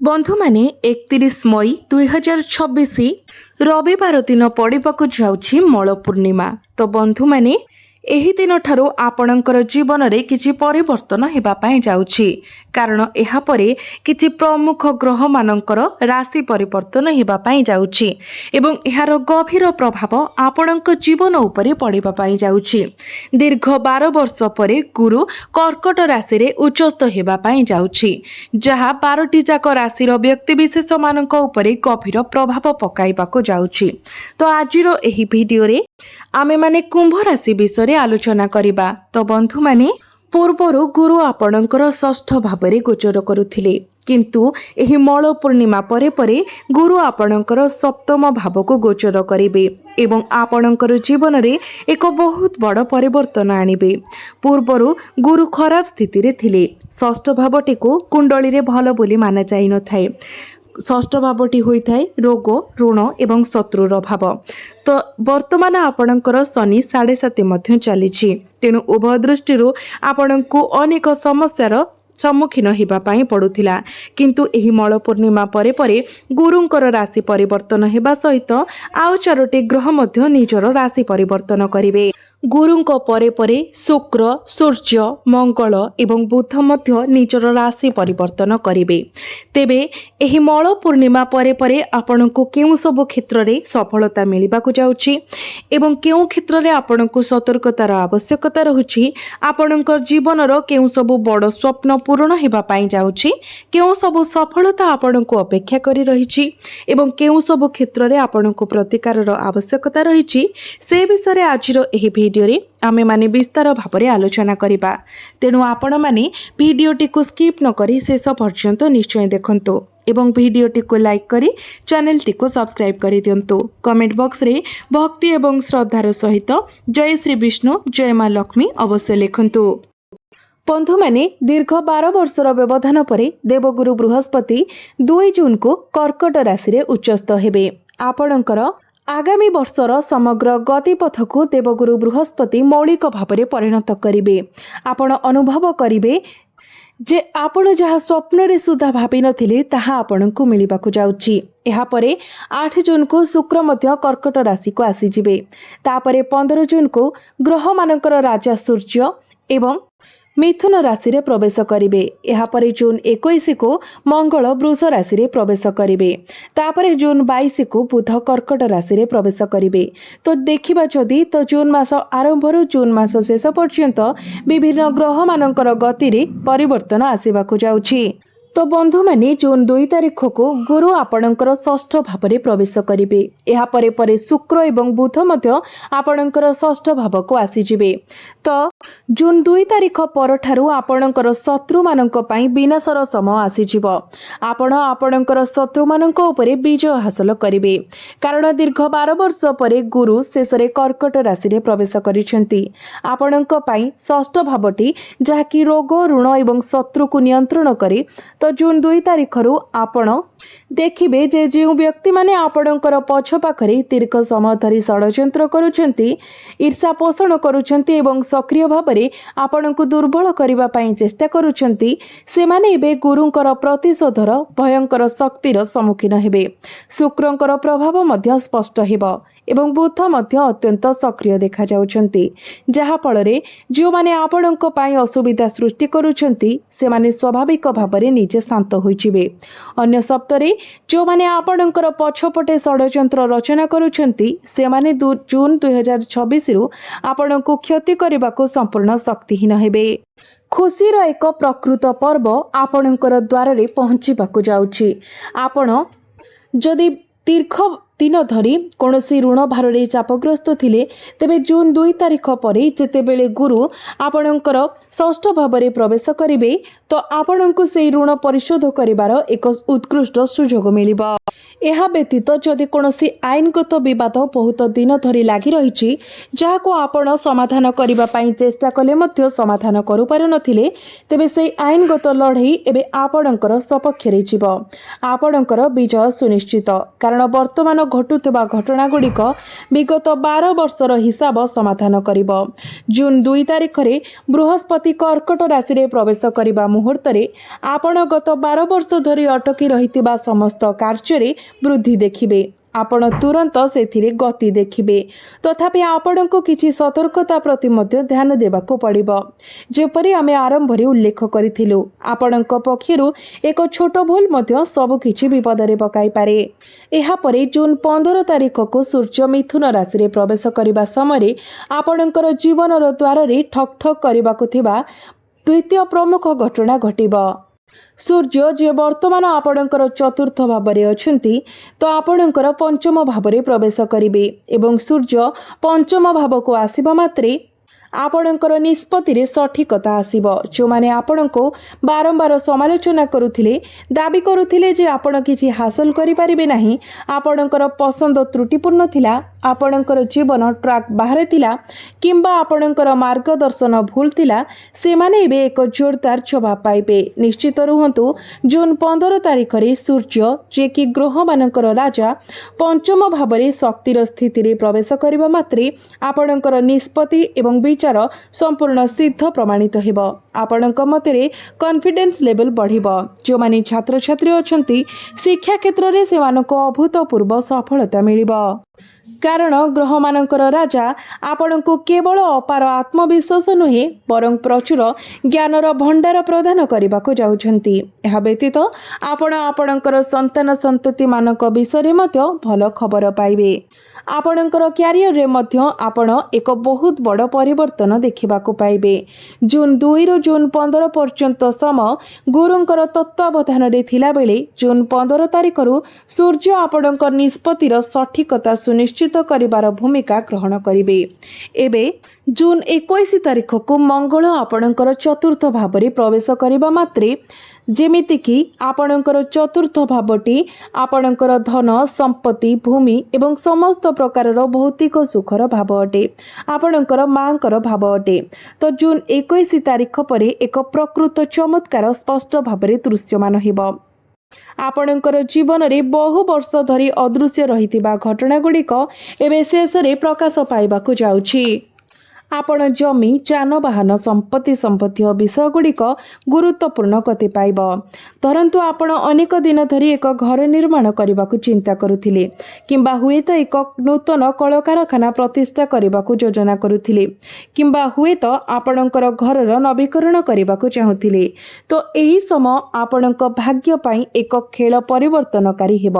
बंधु माने 31 मई 2026 रविवार दिन पड़िबाकु जाउछि मल पूर्णिमा। तो बंधु माने एही दिन ठारू आपणकर जीवन रे किछि परिवर्तन हेबा पई जाउछि, कारण एहा परे किछि प्रमुख ग्रह मानकर राशि परिवर्तन हेबा पई जाउछि एवं एहार गभीर प्रभाव आपणक जीवन उपरे पड़िबा पई जाउछि। दीर्घ 12 वर्ष परे गुरु कर्कट राशि रे उच्चस्थ हेबा पई जाउछि, जहा 12टी जाक राशिर व्यक्ति विशेष मानक उपरे गभीर प्रभाव पकाइबाकु जाउछि। तो आजिरो एही भिडियो रे आमे माने कुंभ राशि विषय आलोचना करिबा। तो बंधु माने पूर्वरु गुरु आपणकर षष्ठ भावरे गोचर करुथिले, किंतु एही मल पूर्णिमा परे परे गुरु आपणकर सप्तम भावको गोचर करिबे एवं आपणकर जीवन रे एक बहुत बड़ परिवर्तन आनिबे। पूर्वरु गुरु खराब स्थिति रे थिले, षष्ठ भावटी को कुंडली रे भलो बोली माना जाई न थाए। षष्ठ भावटी होता है रोग ऋण एवं शत्रुर भाव। तो वर्तमान आपणकर शनि 7.5 मध्य चली, तेणु उभय दृष्टि आपण को अनेक समस्यार सम्मुखीन होगा पड़ूला, किंतु एही मल पूर्णिमा परे परे गुरुंकर राशि परिवर्तन हेबा सहित आउ 4टी ग्रह मध्य निजर राशि परिवर्तन करिवे। गुरुंक परे परे शुक्र, सूर्य, मंगल एवं बुध मध्य निजर राशि परिवर्तन करिवे। तेबे एही मल पूर्णिमा परे परे आपनकु केउ सब क्षेत्र रे सफलता मिलिबाकु जाउछि एवं केउ क्षेत्र रे आपनकु सतर्कतार आवश्यकता रहुछि। आपनकर जीवनर केउ सब बड़ स्वप्न पूर्ण हेबा पई जाउछि, केउ सब सफलता आपनकु अपेक्षा करि रहिछि एवं केउ सब क्षेत्र रे आपनकु प्रतिकारर आवश्यकता रहिछि। से विषय रे आजिरो एही भिडियो रे आमे माने विस्तार भाବରେ आलोचना करिबा। तेणु आपण माने भिडियोटी को स्किप न करी शेष पर्यंत निश्चय देखंतु एवं भिडियोटी को लाइक करी चैनलटी को सब्सक्राइब करि दियंतु। कमेंट बॉक्स रे भक्ति एवं श्रद्धार सहित जय श्री विष्णु जय मां लक्ष्मी अवश्य लिखंतु। बंधु माने दीर्घ 12 वर्षर व्यवधान परे देवगुरु बृहस्पति 2 जून को कर्कट राशि रे उच्चस्थ हेबे। आपणकर आगामी वर्षर समग्र गतिपथ को देवगुरु बृहस्पति मौलिक भाव परिणत करिवे। आपण अनुभव करिवे जे आपण जहा स्वप्न रे सुधा भाबी नथिले ताहा आपणकु मिलिबाकु जाउछि। एहा परे 8 जून को शुक्र मध्य कर्कट राशि को आसी जिवे। तापरे 15 जून को ग्रह मानकर राजा सूर्य एवं मिथुन राशि रे प्रवेश करिवे। एहा परे जून 21 को मंगल वृष राशि रे प्रवेश करिवे। तापरे जून 22 को बुध कर्कट राशि रे प्रवेश करिवे। तो देखिबा जदि तो जून मास आरंभରୁ जून मास शेष पर्यंत विभिन्न ग्रह मानकर गति रे परिवर्तन आसीबाकु जाउछि। तो बंधु माने जून 2 तारिख को गुरु आपणकर षष्ठ भाव में प्रवेश करिवे। एहा परे परे शुक्र एवं बुध मध्य आपणकर षष्ठ भाव को आसीजिवे। तो जून 2 तारिख पर ठारू आपणकर शत्रु मानक पई विनाशर समय आसीजिवो। आपण आपणकर शत्रु मानक उपरे विजय हासिल करिवे, कारण दीर्घ 12 वर्ष परे गुरु शेषरे कर्कट राशि रे प्रवेश करिसेंती। आपणक पई षष्ठ भावटी जाकी रोग ऋण एवं शत्रु को नियंत्रण करे। तो जून 2 तारिख आपण देखिबे जे जो व्यक्ति माने आपणकर पछ पाखरे दीर्घ समय धरी षड्यंत्र करुछंती, ईर्षा पोषण करुछंती एवं सक्रिय भावरे आपणकु दुर्बल करिबा पई चेष्टा करुछंती, सेमाने एबे गुरुंकर प्रतिशोधर भयंकर शक्तिर सम्मुखीन हेबे। शुक्रंकर प्रभाव मध्य स्पष्ट हेबो एवं बुध मध्य अत्यंत सक्रिय देखा जाउछंती, जहा फଳରେ जो माने आपणक पई असुविधा सृष्टि करुछंती सेमाने स्वाभाविक भावरे निजे शांत होइचिबे। अन्य सप्तरे जो माने आपणकर पछपटे षड्यंत्र रचना करुछंती सेमाने जून 2026 रु आपणकु क्षति करबाकू संपूर्ण शक्तिहीन हेबे। खुशीर एक प्रकृत पर्व आपणकर द्वार रे पहुंचीबाकू जाउछि। आपण जदि दीर्घ दिन धरी कौनसी ऋण भारे चापग्रस्त थिले, तेबे जून 2 तारिख परे जेतेबेले गुरु आपणकर षष्ठ भाव प्रवेश करिवे तो आपणकु सेई ऋण परिशोध करिवार एक उत्कृष्ट सुजोग मिलिबो। ଏହା ବ୍ୟତୀତ ଯଦି କୌଣସି ଆଇନଗତ ବିବାଦ ବହୁତ ଦିନ ଧରି ଲାଗି ରହିଛି, ଯାହାକୁ ଆପଣ ସମାଧାନ କରିବା ପାଇଁ ଚେଷ୍ଟା କଲେ ମଧ୍ୟ ସମାଧାନ କରିପାରୁନଥିଲେ, ତେବେ ସେହି ଆଇନଗତ ଲଢ଼େଇ ଏବେ ଆପଣଙ୍କର ସପକ୍ଷରେ ଯିବ। ଆପଣଙ୍କର ବିଜୟ ସୁନିଶ୍ଚିତ, କାରଣ ବର୍ତ୍ତମାନ ଘଟୁଥିବା ଘଟଣାଗୁଡ଼ିକ ବିଗତ 12 ବର୍ଷର ହିସାବ ସମାଧାନ କରିବ। ଜୁନ୍ 2 ତାରିଖରେ ବୃହସ୍ପତି କର୍କଟ ରାଶିରେ ପ୍ରବେଶ କରିବା ମୁହୂର୍ତ୍ତରେ ଆପଣ ଗତ 12 ବର୍ଷ ଧରି ଅଟକି ରହିଥିବା ସମସ୍ତ କାର୍ଯ୍ୟରେ ବୃଦ୍ଧି ଦେଖିବେ। ଆପଣ ତୁରନ୍ତ ସେଥିରେ ଗତି ଦେଖିବେ। ତଥାପି ଆପଣଙ୍କୁ କିଛି ସତର୍କତା ପ୍ରତି ମଧ୍ୟ ଧ୍ୟାନ ଦେବାକୁ ପଡ଼ିବ। ଯେପରି ଆମେ ଆରମ୍ଭରେ ଉଲ୍ଲେଖ କରିଥିଲୁ, ଆପଣଙ୍କ ପକ୍ଷରୁ ଏକ ଛୋଟ ଭୁଲ ମଧ୍ୟ ସବୁକିଛି ବିପଦରେ ପକାଇପାରେ। ଏହାପରେ ଜୁନ୍ 15 ତାରିଖକୁ ସୂର୍ଯ୍ୟ ମିଥୁନ ରାଶିରେ ପ୍ରବେଶ କରିବା ସମୟରେ ଆପଣଙ୍କର ଜୀବନର ଦ୍ୱାରରେ ଠକ୍ ଠକ୍ କରିବାକୁ ଥିବା ଦ୍ୱିତୀୟ ପ୍ରମୁଖ ଘଟଣା ଘଟିବ। ସୂର୍ଯ୍ୟ ଯିଏ ବର୍ତ୍ତମାନ ଆପଣଙ୍କର ଚତୁର୍ଥ ଭାବରେ ଅଛନ୍ତି, ତ ଆପଣଙ୍କର ପଞ୍ଚମ ଭାବରେ ପ୍ରବେଶ କରିବେ ଏବଂ ସୂର୍ଯ୍ୟ ପଞ୍ଚମ ଭାବକୁ ଆସିବା ମାତ୍ରେ ଆପଣଙ୍କର ନିଷ୍ପତ୍ତିରେ ସଠିକତା ଆସିବ। ଯେଉଁମାନେ ଆପଣଙ୍କୁ ବାରମ୍ବାର ସମାଲୋଚନା କରୁଥିଲେ, ଦାବି କରୁଥିଲେ ଯେ ଆପଣ କିଛି ହାସଲ କରିପାରିବେ ନାହିଁ, ଆପଣଙ୍କର ପସନ୍ଦ ତ୍ରୁଟିପୂର୍ଣ୍ଣ ଥିଲା, ଆପଣଙ୍କର ଜୀବନ ଟ୍ରାକ୍ ବାହାରେ ଥିଲା କିମ୍ବା ଆପଣଙ୍କର ମାର୍ଗଦର୍ଶନ ଭୁଲ ଥିଲା, ସେମାନେ ଏବେ ଏକ ଜୋରଦାର ଜବାବ ପାଇବେ। ନିଶ୍ଚିତ ରୁହନ୍ତୁ, ଜୁନ୍ 15 ତାରିଖରେ ସୂର୍ଯ୍ୟ, ଯିଏକି ଗ୍ରହମାନଙ୍କର ରାଜା, ପଞ୍ଚମ ଭାବରେ ଶକ୍ତିର ସ୍ଥିତିରେ ପ୍ରବେଶ କରିବା ମାତ୍ରେ ଆପଣଙ୍କର ନିଷ୍ପତ୍ତି ଏବଂ ବିଚାର ସମ୍ପୂର୍ଣ୍ଣ ସିଦ୍ଧ ପ୍ରମାଣିତ ହେବ। ଆପଣଙ୍କ ମତରେ କନଫିଡେନ୍ସ ଲେଭେଲ ବଢ଼ିବ। ଯେଉଁମାନେ ଛାତ୍ରଛାତ୍ରୀ ଅଛନ୍ତି, ଶିକ୍ଷା କ୍ଷେତ୍ରରେ ସେମାନଙ୍କୁ ଅଭୂତପୂର୍ବ ସଫଳତା ମିଳିବ। କାରଣ ଗ୍ରହମାନଙ୍କର ରାଜା ଆପଣଙ୍କୁ କେବଳ ଅପାର ଆତ୍ମବିଶ୍ୱାସ ନୁହେଁ, ବରଂ ପ୍ରଚୁର ଜ୍ଞାନର ଭଣ୍ଡାର ପ୍ରଦାନ କରିବାକୁ ଯାଉଛନ୍ତି। ଏହା ବ୍ୟତୀତ ଆପଣ ଆପଣଙ୍କର ସନ୍ତାନ ସନ୍ତତିମାନଙ୍କ ବିଷୟରେ ମଧ୍ୟ ଭଲ ଖବର ପାଇବେ। ଆପଣଙ୍କର କ୍ୟାରିୟରରେ ମଧ୍ୟ ଆପଣ ଏକ ବହୁତ ବଡ଼ ପରିବର୍ତ୍ତନ ଦେଖିବାକୁ ପାଇବେ। ଜୁନ୍ 2ରୁ ଜୁନ୍ 15 ପର୍ଯ୍ୟନ୍ତ ସମୟ ଗୁରୁଙ୍କର ତତ୍ତ୍ୱାବଧାନରେ ଥିଲାବେଳେ ଜୁନ୍ 15 ତାରିଖରୁ ସୂର୍ଯ୍ୟ ଆପଣଙ୍କ ନିଷ୍ପତ୍ତିର ସଠିକତା ସୁନିଶ୍ଚିତ କରିବାର ଭୂମିକା ଗ୍ରହଣ କରିବେ। ଏବେ ଜୁନ୍ 21 ତାରିଖକୁ ମଙ୍ଗଳ ଆପଣଙ୍କର ଚତୁର୍ଥ ଭାବରେ ପ୍ରବେଶ କରିବା ମାତ୍ରେ ଯେମିତିକି ଆପଣଙ୍କର ଚତୁର୍ଥ ଭାବଟି ଆପଣଙ୍କର ଧନ, ସମ୍ପତ୍ତି, ଭୂମି ଏବଂ ସମସ୍ତ ପ୍ରକାରର ଭୌତିକ ସୁଖର ଭାବ ଅଟେ। ଆପଣଙ୍କର ମାଙ୍କର ଭାବ ଅଟେ। ତ ଜୁନ୍ 21 ତାରିଖ ପରେ ଏକ ପ୍ରକୃତ ଚମତ୍କାର ସ୍ପଷ୍ଟ ଭାବରେ ଦୃଶ୍ୟମାନ ହେବ। ଆପଣଙ୍କର ଜୀବନରେ ବହୁ ବର୍ଷ ଧରି ଅଦୃଶ୍ୟ ରହିଥିବା ଘଟଣାଗୁଡ଼ିକ ଏବେ ଶେଷରେ ପ୍ରକାଶ ପାଇବାକୁ ଯାଉଛି। ଆପଣ ଜମି, ଯାନବାହନ, ସମ୍ପତ୍ତି ସମ୍ବନ୍ଧୀୟ ବିଷୟଗୁଡ଼ିକ ଗୁରୁତ୍ୱପୂର୍ଣ୍ଣ ଗତି ପାଇବ। ଧରନ୍ତୁ ଆପଣ ଅନେକ ଦିନ ଧରି ଏକ ଘର ନିର୍ମାଣ କରିବାକୁ ଚିନ୍ତା କରୁଥିଲେ କିମ୍ବା ହୁଏତ ଏକ ନୂତନ କଳକାରଖାନା ପ୍ରତିଷ୍ଠା କରିବାକୁ ଯୋଜନା କରୁଥିଲେ କିମ୍ବା ହୁଏତ ଆପଣଙ୍କର ଘରର ନବୀକରଣ କରିବାକୁ ଚାହୁଁଥିଲେ, ତ ଏହି ସମୟ ଆପଣଙ୍କ ଭାଗ୍ୟ ପାଇଁ ଏକ ଖେଳ ପରିବର୍ତ୍ତନକାରୀ ହେବ।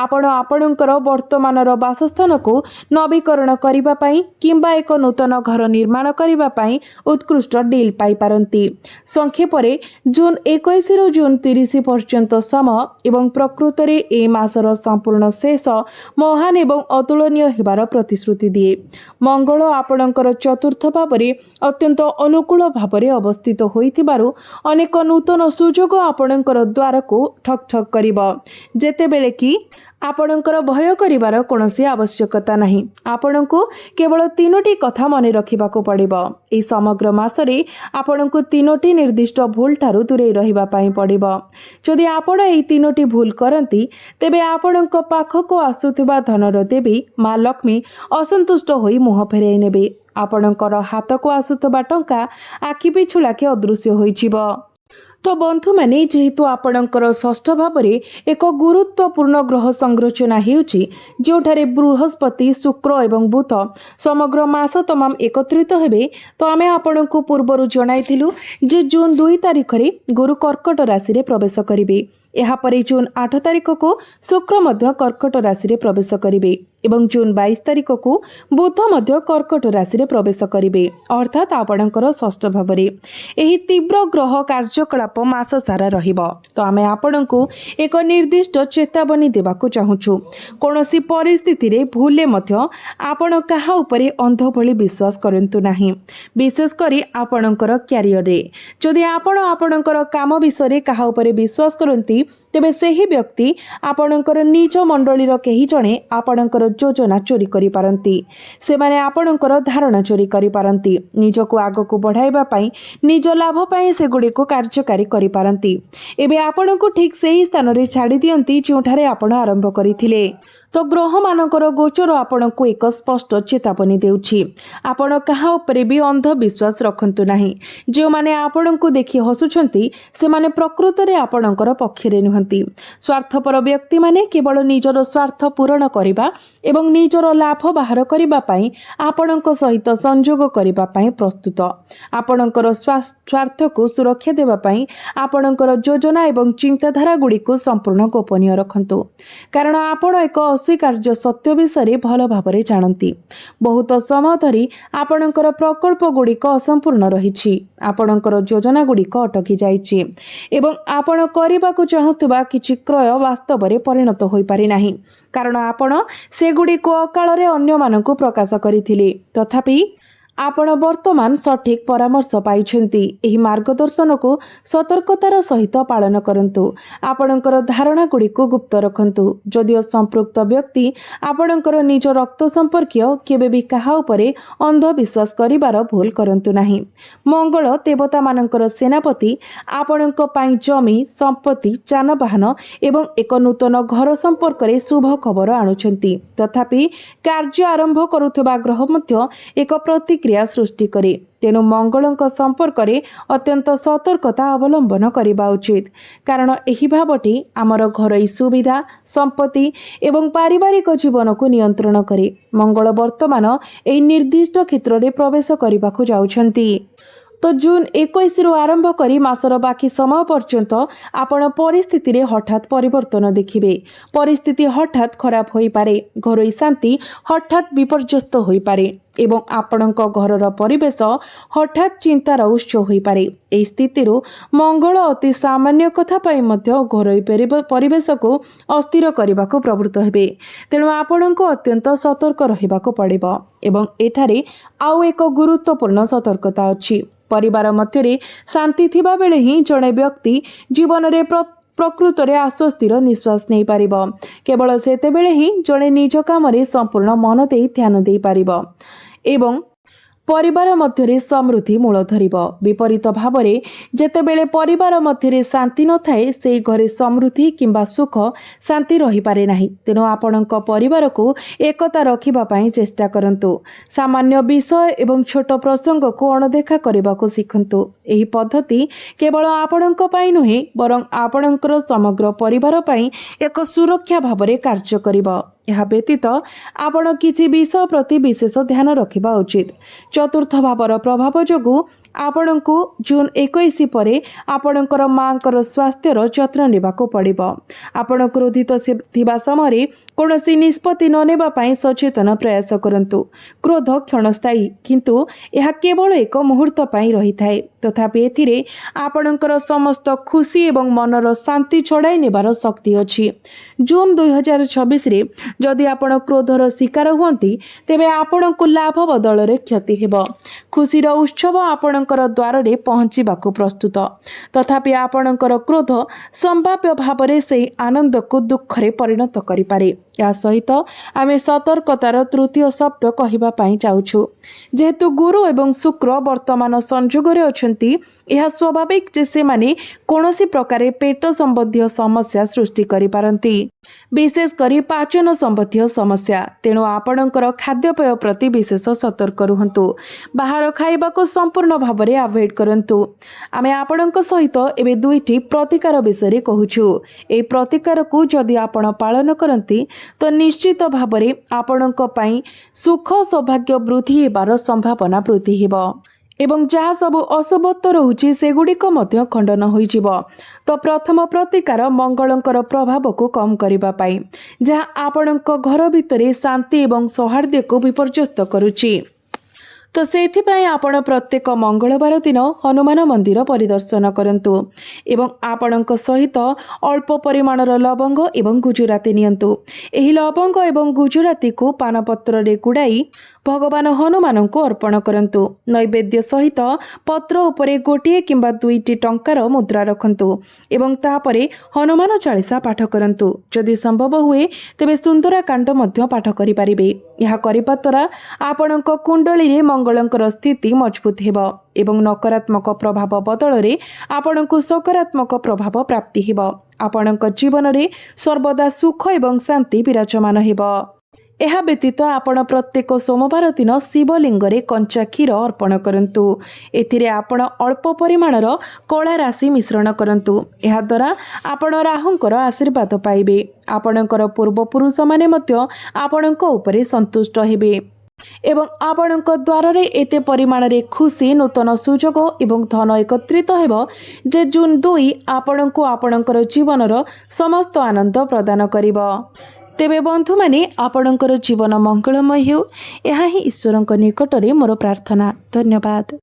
ଆପଣ ଆପଣଙ୍କର ବର୍ତ୍ତମାନର ବାସସ୍ଥାନକୁ ନବୀକରଣ କରିବା ପାଇଁ କିମ୍ବା ଏକ ନୂତନ ଘର ନିର୍ମାଣ କରିବା ପାଇଁ ଉତ୍କୃଷ୍ଟ ଡିଲ୍ ପାଇପାରନ୍ତି। ସଂକ୍ଷେପରେ ଜୁନ୍ 21ରୁ ଜୁନ୍ 30 ପର୍ଯ୍ୟନ୍ତ ସମୟ ଏବଂ ପ୍ରକୃତରେ ଏ ମାସର ସମ୍ପୂର୍ଣ୍ଣ ଶେଷ ମହାନ ଏବଂ ଅତୁଳନୀୟ ହେବାର ପ୍ରତିଶ୍ରୁତି ଦିଏ। ମଙ୍ଗଳ ଆପଣଙ୍କର ଚତୁର୍ଥ ଭାବରେ ଅତ୍ୟନ୍ତ ଅନୁକୂଳ ଭାବରେ ଅବସ୍ଥିତ ହୋଇଥିବାରୁ ଅନେକ ନୂତନ ସୁଯୋଗ ଆପଣଙ୍କର ଦ୍ୱାରକୁ ଠକ୍ ଠକ୍ କରିବ, ଯେତେବେଳେ କି ଆପଣଙ୍କର ଭୟ କରିବାର କୌଣସି ଆବଶ୍ୟକତା ନାହିଁ। ଆପଣଙ୍କୁ କେବଳ 3ଟି କଥା ମନେ ରଖିବାକୁ ପଡ଼ିବ। ଏହି ସମଗ୍ର ମାସରେ ଆପଣଙ୍କୁ 3ଟି ନିର୍ଦ୍ଦିଷ୍ଟ ଭୁଲ ଠାରୁ ଦୂରେଇ ରହିବା ପାଇଁ ପଡ଼ିବ। ଯଦି ଆପଣ ଏହି 3ଟି ଭୁଲ କରନ୍ତି, ତେବେ ଆପଣଙ୍କ ପାଖକୁ ଆସୁଥିବା ଧନର ଦେବୀ ମା ଲକ୍ଷ୍ମୀ ଅସନ୍ତୁଷ୍ଟ ହୋଇ ମୁହଁ ଫେରାଇ ନେବେ। ଆପଣଙ୍କର ହାତକୁ ଆସୁଥିବା ଟଙ୍କା ଆଖି ପିଛୁଳାକେ ଅଦୃଶ୍ୟ ହୋଇଯିବ। ତ ବନ୍ଧୁମାନେ, ଯେହେତୁ ଆପଣଙ୍କର ଷଷ୍ଠ ଭାବରେ ଏକ ଗୁରୁତ୍ୱପୂର୍ଣ୍ଣ ଗ୍ରହ ସଂରଚନା ହେଉଛି, ଯେଉଁଠାରେ ବୃହସ୍ପତି, ଶୁକ୍ର ଏବଂ ବୁଧ ସମଗ୍ର ମାସ ତମାମ ଏକତ୍ରିତ ହେବେ, ତ ଆମେ ଆପଣଙ୍କୁ ପୂର୍ବରୁ ଜଣାଇଥିଲୁ ଯେ ଜୁନ୍ 2 ତାରିଖରେ ଗୁରୁ କର୍କଟ ରାଶିରେ ପ୍ରବେଶ କରିବେ। ଏହାପରେ ଜୁନ୍ 8 ତାରିଖକୁ ଶୁକ୍ର ମଧ୍ୟ କର୍କଟ ରାଶିରେ ପ୍ରବେଶ କରିବେ ଏବଂ ଜୁନ୍ 22 ତାରିଖକୁ ବୁଧ ମଧ୍ୟ କର୍କଟ ରାଶିରେ ପ୍ରବେଶ କରିବେ, ଅର୍ଥାତ୍ ଆପଣଙ୍କର ଷଷ୍ଠ ଭାବରେ। ଏହି ତୀବ୍ର ଗ୍ରହ କାର୍ଯ୍ୟକଳାପ ମାସ ସାରା ରହିବ। ତ ଆମେ ଆପଣଙ୍କୁ ଏକ ନିର୍ଦ୍ଦିଷ୍ଟ ଚେତାବନୀ ଦେବାକୁ ଚାହୁଁଛୁ। କୌଣସି ପରିସ୍ଥିତିରେ ଭୁଲରେ ମଧ୍ୟ ଆପଣ କାହା ଉପରେ ଅନ୍ଧ ଭଳି ବିଶ୍ୱାସ କରନ୍ତୁ ନାହିଁ, ବିଶେଷ କରି ଆପଣଙ୍କର କ୍ୟାରିୟରରେ। ଯଦି ଆପଣ ଆପଣଙ୍କର କାମ ବିଷୟରେ କାହା ଉପରେ ବିଶ୍ୱାସ କରନ୍ତି, तेबे सही व्यक्ति आपणकर निज मंडलीर केही जणे आपणकर योजना चोरी करि पारंती। सेमाने आपणकर धारणा चोरी करि पारंती। निजको आगको बढ़ाइबा पई निज लाभ पई सेगुडी को कार्यकारी करि पारंती। एबे आपणको ठीक सही स्थान रे छाड़ी दियंती जोठारे आपण आरंभ करिथिले। तो ग्रह मानकर गोचर आपण को एक स्पष्ट चेतावनी देउछि। आपण कहा उपरे भी अंधविश्वास रखंतु नाही। जो माने आपण को देखि हसुछंती से माने प्रकृत रे आपणकर पक्षरे नुहंती। स्वार्थपर व्यक्ति माने केवल निजर स्वार्थ पूरण करिबा एवं निजर लाभ बाहर करिबा पई आपणक सहित संयोग करिबा पई प्रस्तुत। आपणकर स्वार्थ को सुरक्षा देबा पई आपणकर योजना एवं चिंताधारा गुडी को संपूर्ण गोपनीय रखंतु। कारण आपण एक अस्वीकार्य सत्य विषय भल भाव जानती। बहुत समय धरी आपणकर प्रकल्प गुड़िक असंपूर्ण रही। आपणकर योजना गुड़िक अटकी जाइछि एवं आपण करबाकू चाहुतबा किछि क्रय वास्तव में परिणत होई पारि नाही। कारण आपण से गुड़िक अकाल रे अन्य मानकू प्रकाश करिथिले। तथापि आपण वर्तमान सठिक परामर्श पाइछन्ति। एही मार्गदर्शन को सतर्कतार सहित पालन करंतु। आपणकर धारणा गुड़ी को गुप्त रखंतु। जदिओ संपृक्त व्यक्ति आपणकर निज रक्त संपर्कीय केबे भी काहा उपरे अंधविश्वास करिबार भूल करंतु नाही। मंगल देवता मानकर सेनापति आपणक पई जमी संपत्ति जानवाहन एवं एक नूतन घर संपर्क रे शुभ खबर आणुछन्ति। तथापि कार्य आरंभ करुथबा ग्रह मध्य एक प्रति क्रिया सृष्टि करे। तेणु मंगलक संपर्क रे अत्यंत सतर्कता अवलंबन करबा उचित। कारण एही भावटी आमर घरोई सुविधा संपत्ति एवं पारिवारिक जीवन को नियंत्रण करे। मंगल वर्तमान एही निर्दिष्ट क्षेत्र रे प्रवेश करबाकू जाउछन्ती। तो जून 21 रु आरंभ करी मासर बाकी समय पर्यंत आपण परिस्थिति रे हठात परिवर्तन देखिबे। परिस्थिति हठात खराब होई पारे। घरोई शांति हठात विपर्यस्त होई पारे एवं आपणक घरर परिवेश हठात चिंतार उत्स होई पारे। एई स्थिति मंगल अति सामान्य कथा पई मध्य घरोई परिवेश को अस्थिर करबाको प्रवृत्त हेबे। तेणु आपणक अत्यंत सतर्क रहिबाको पड़िबो। एवं एठारे आउ एक गुरुत्वपूर्ण सतर्कता अछि। परिवार मध्य शांति थिबा बेले ही जड़े व्यक्ति जीवन में प्रकृत रे आश्वस्तिर निश्वास नहीं पारिबो। केवल सेतेबेले ही जड़े निज काम रे संपूर्ण मन दे ध्यान दे पारिबो एवं परिवार मध्य समृद्धि मूल धरिब। विपरीत भाव में जेतेबेले परिवार मध्य शांति न थाए से घरे समृद्धि किंबा सुख शांति रही पारे नाही। तेणु आपणक परिवार को एकता रखिबा पई चेष्टा करंतु। सामान्य विषय एवं छोट प्रसंग को अणदेखा करबाको शिखंतु। एही पद्धति केवल आपणक पई नुहे बरं आपणकर समग्र परिवार पई एक सुरक्षा भाव में कार्य करिबो। यह व्यतीत आपण किसी विषय प्रति विशेष ध्यान रखिबा उचित। चतुर्थ भावर प्रभाव जोगु आपण को जून 21 परे आपणकर मांकर स्वास्थ्यर जत्न नेबाको पड़िबो। आपण क्रोधित थिबा समय कोनोसी निष्पत्ति न नेबा पई सचेतन प्रयास करंतु। क्रोध क्षणस्थायी किंतु यह केवल एक मुहूर्त पई रही थाए। तथापि एथिरे आपणकर समस्त खुशी एवं मनर शांति छड़ाई नेबार शक्ति अछि। जून 2026 रे जदि आपण क्रोधर शिकार हुअंती तेबे आपणको लाभ बदल रे क्षति हेबो। खुशीर उत्सव आपणकर द्वार रे पहुंचीबाकू प्रस्तुत। तथापि आपणकर क्रोध संभाव्य भाव रे से आनंद को दुख रे परिणत करि पारे। या सहित आमे सतर्कतार तृतीय शब्द कहिबा पई चाहूछु। जेहेतु गुरु एवं शुक्र वर्तमान संयोग रे अछंती यह स्वाभाविक जे से माने कोनोसी प्रकार पेट संबंधी समस्या सृष्टि करि पारंती। विशेष करी पाचन संबंधी समस्या। तेणु आपणकर खाद्यपेय प्रति विशेष सतर्क रुहंतु। बाहर खाइबा को संपूर्ण भाव में अवॉइड करंतु। आमे आपणक सहित एबे दुईटी प्रतिकार विषय कहूछु। ए प्रतिकार को जदि आपण पालन करंती तो निश्चित भाव में आपणक पई सुख सौभाग्य वृद्धि हेबार संभावना वृद्धि हेबो एवं जहाँ सब अशुभत्व रहुछि सेगुड़िक मध्य खंडन होइजिब। तो प्रथम प्रतिकार मंगलंकर प्रभाव को कम करिबा पाई जहाँ आपणक घर भितरे शांति एवं सौहार्द्य को विपर्यस्त करुछि। तो सेथिपाई आपण प्रत्येक मंगलवार दिन हनुमान मंदिर परिदर्शन करंतु एवं आपणक सहित अल्प परिमाणर लवंग एवं गुजराती नियंतु। एही लवंग एवं गुजराती को पानपत्र रे गुड़ाई भगवान हनुमान को अर्पण करंतु। नैवेद्य सहित पत्र उपरे गोटिए किंबा 2टी टंकार मुद्रा रखंतु एवं तापरे हनुमान चालीसा पाठ करंतु। जदि संभव हुए तेबे सुंदराकांड मध्य पाठ करि परिबे। यह करिबा द्वारा आपणक कुंडली रे मंगलंकर स्थिति मजबूत हेबो एवं नकारात्मक प्रभाव बदल रे आपणक सकारात्मक प्रभाव प्राप्ति हेबो। आपणक जीवन रे सर्वदा सुख एवं शांति विराजमान हेबो। यह व्यतीत आपण प्रत्येक सोमवार दिन शिवलिंग रे कंचा क्षीर अर्पण करंतु। एथिरे आपण अल्प परिमाणर कला राशि मिश्रण करंतु। यह द्वारा आपण राहुंकर आशीर्वाद पाइबे। आपणकर पूर्वपुरुष माने मध्य आपणक उपरे संतुष्ट हेबे एवं आपणक द्वार रे एते परिमाण रे खुशी नूतन सुजोग एवं धन एकत्रित हेबो जे जून 2 आपणको आपणकर जीवनर समस्त आनंद प्रदान करिवो। तेबे बंधु माने आपणकर जीवन मंगलमय हो, यह ही ईश्वरଙ୍କ निकटरे मोर प्रार्थना। धन्यवाद।